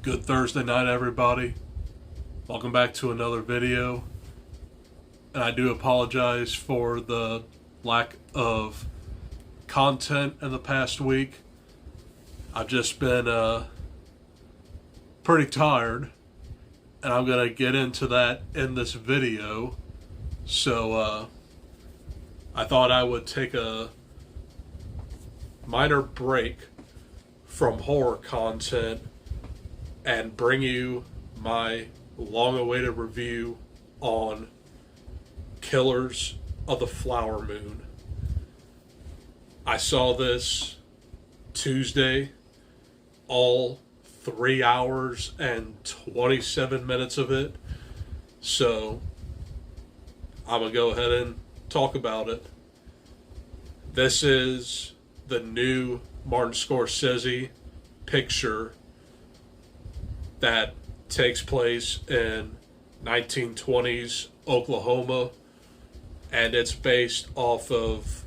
Good Thursday night, everybody. Welcome back to another video. And I do apologize for the lack of content in the past week. I've just been pretty tired, and I'm going to get into that in this video. So I thought I would take a minor break from horror content and bring you my long-awaited review on Killers of the Flower Moon. I saw this Tuesday, all 3 hours and 27 minutes of it, so I'm going to go ahead and talk about it. This is the new Martin Scorsese picture that takes place in 1920s Oklahoma, and it's based off of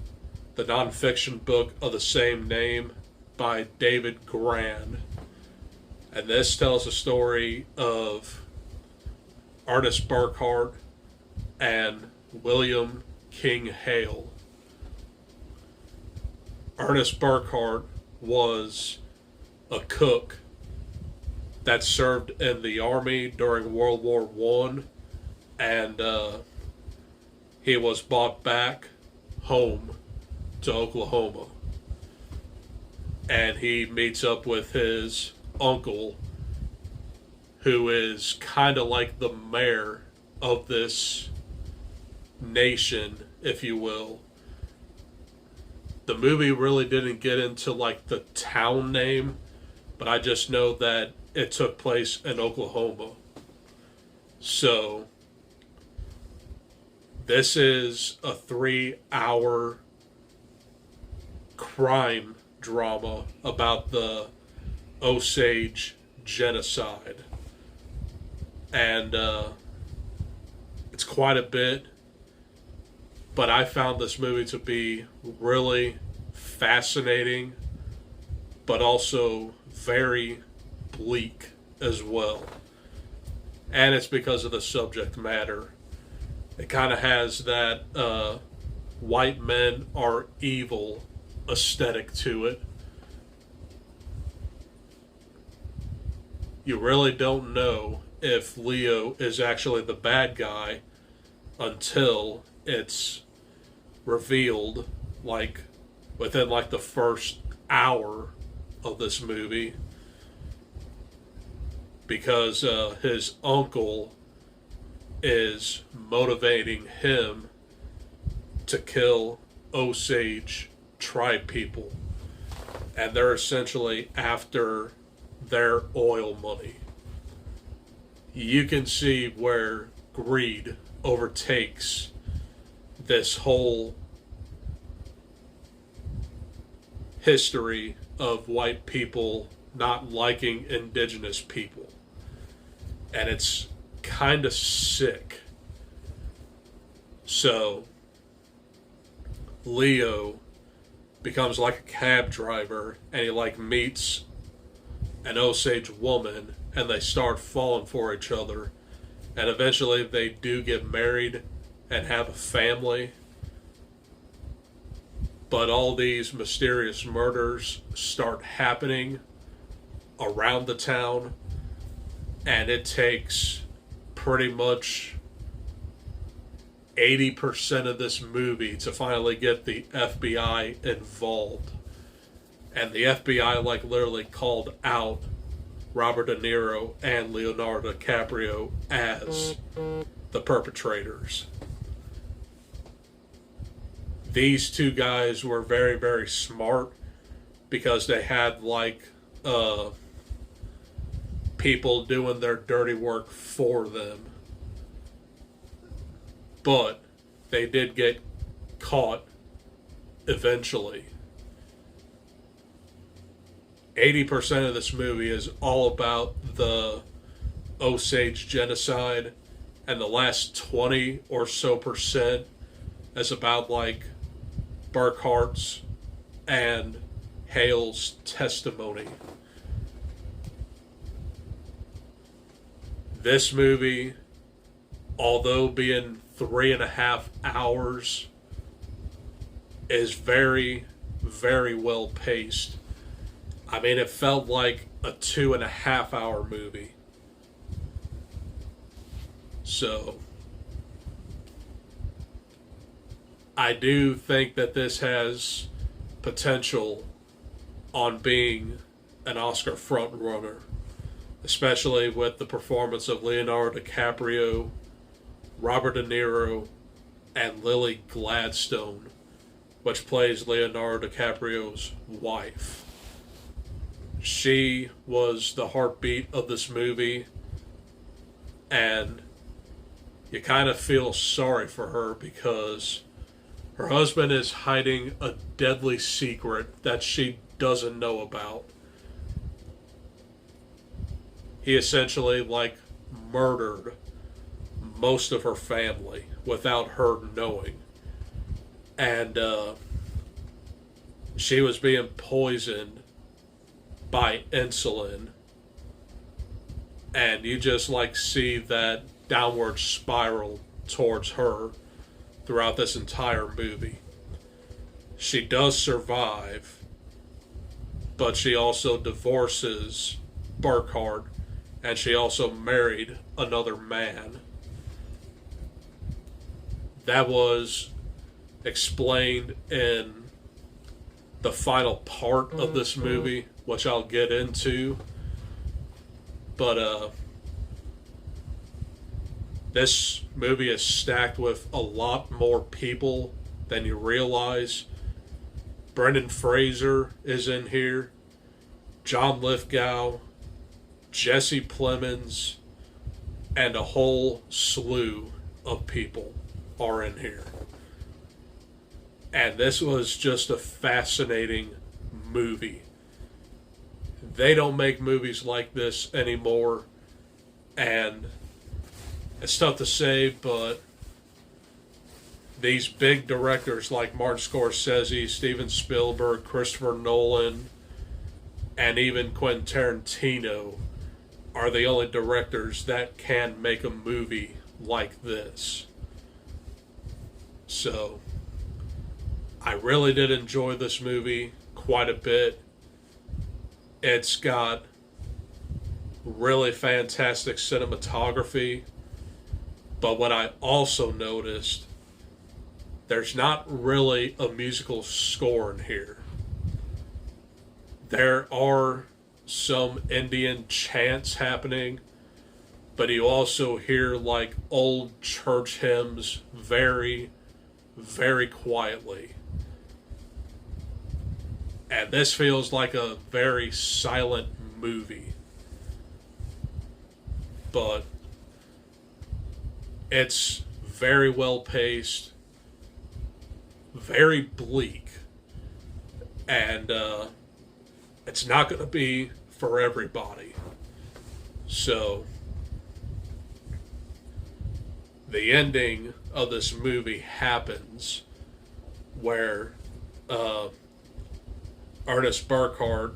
the nonfiction book of the same name by David Grann. And this tells the story of Ernest Burkhart and William King Hale. Ernest Burkhart was a cook that served in the Army during World War I, and he was brought back home to Oklahoma. And he meets up with his uncle, who is kind of like the mayor of this nation, if you will. The movie really didn't get into like the town name, but I just know that it took place in Oklahoma. So this is a 3-hour crime drama about the Osage genocide. And it's quite a bit, but I found this movie to be really fascinating, but also very bleak as well. And it's because of the subject matter. It kind of has that white men are evil aesthetic to it. You really don't know if Leo is actually the bad guy until it's revealed, like within like the first hour of this movie, because his uncle is motivating him to kill Osage tribe people, and they're essentially after their oil money. You can see where greed overtakes this whole history of white people not liking indigenous people. And it's kind of sick. So Leo becomes like a cab driver, and he like meets an Osage woman, and they start falling for each other, and eventually they do get married and have a family. But all these mysterious murders start happening around the town, and it takes pretty much 80% of this movie to finally get the FBI involved. And the FBI like literally called out Robert De Niro and Leonardo DiCaprio as the perpetrators. These two guys were very, very smart, because they had like people doing their dirty work for them. But they did get caught eventually. 80% of this movie is all about the Osage genocide, and the last 20 or so percent is about like Burkhart's and Hale's testimony. This movie, although being 3.5 hours, is very, very well paced. I mean, it felt like a 2.5 hour movie. So, I do think that this has potential on being an Oscar frontrunner, especially with the performance of Leonardo DiCaprio, Robert De Niro, and Lily Gladstone, which plays Leonardo DiCaprio's wife. She was the heartbeat of this movie, and you kind of feel sorry for her because her husband is hiding a deadly secret that she doesn't know about. He essentially, murdered most of her family without her knowing. And she was being poisoned by insulin. And you just, see that downward spiral towards her throughout this entire movie. She does survive, but she also divorces Burkhart, and she also married another man. That was explained in the final part of this movie, which I'll get into. But this movie is stacked with a lot more people than you realize. Brendan Fraser is in here, John Lithgow, Jesse Plemons, and a whole slew of people are in here. And this was just a fascinating movie. They don't make movies like this anymore, and it's tough to say, but these big directors like Martin Scorsese, Steven Spielberg, Christopher Nolan, and even Quentin Tarantino are the only directors that can make a movie like this. So, I really did enjoy this movie quite a bit. It's got really fantastic cinematography, but what I also noticed, there's not really a musical score in here. There are some Indian chants happening, but you also hear old church hymns very, very quietly. And this feels like a very silent movie. But it's very well paced, very bleak, and it's not going to be for everybody. So, the ending of this movie happens where Ernest Burkhart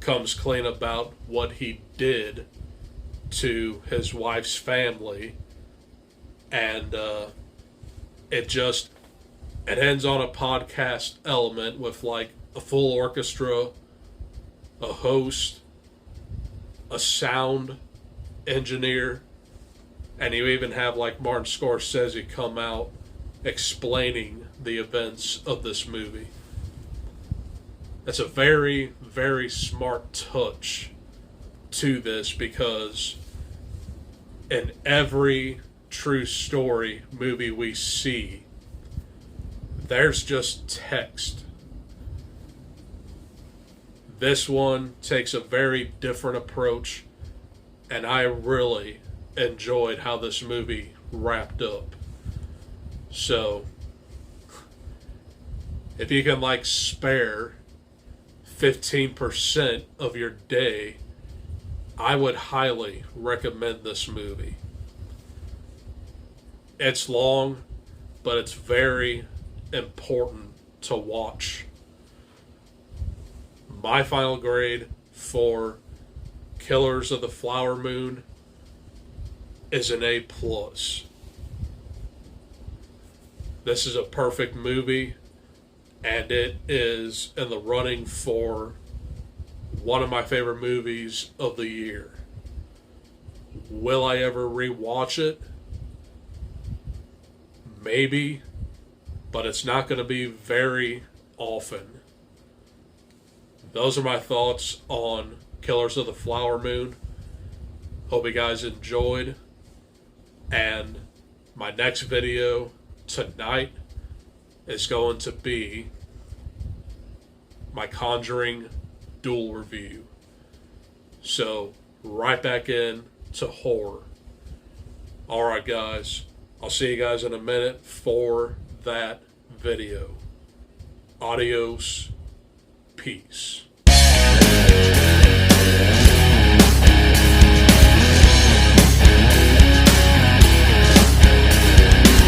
comes clean about what he did to his wife's family, and it ends on a podcast element with a full orchestra, a host, a sound engineer, and you even have Martin Scorsese come out explaining the events of this movie. That's a very, very smart touch to this, because in every true story movie we see, there's just text. This one takes a very different approach, and I really enjoyed how this movie wrapped up. So, if you can spare 15% of your day, I would highly recommend this movie. It's long, but it's very important to watch. My final grade for Killers of the Flower Moon is an A plus. This is a perfect movie, and it is in the running for one of my favorite movies of the year. Will I ever rewatch it? Maybe, but it's not going to be very often. Those are my thoughts on Killers of the Flower Moon. Hope you guys enjoyed. And my next video tonight is going to be my Conjuring dual review. So, right back in to horror. Alright guys, I'll see you guys in a minute for that video. Adios. Peace.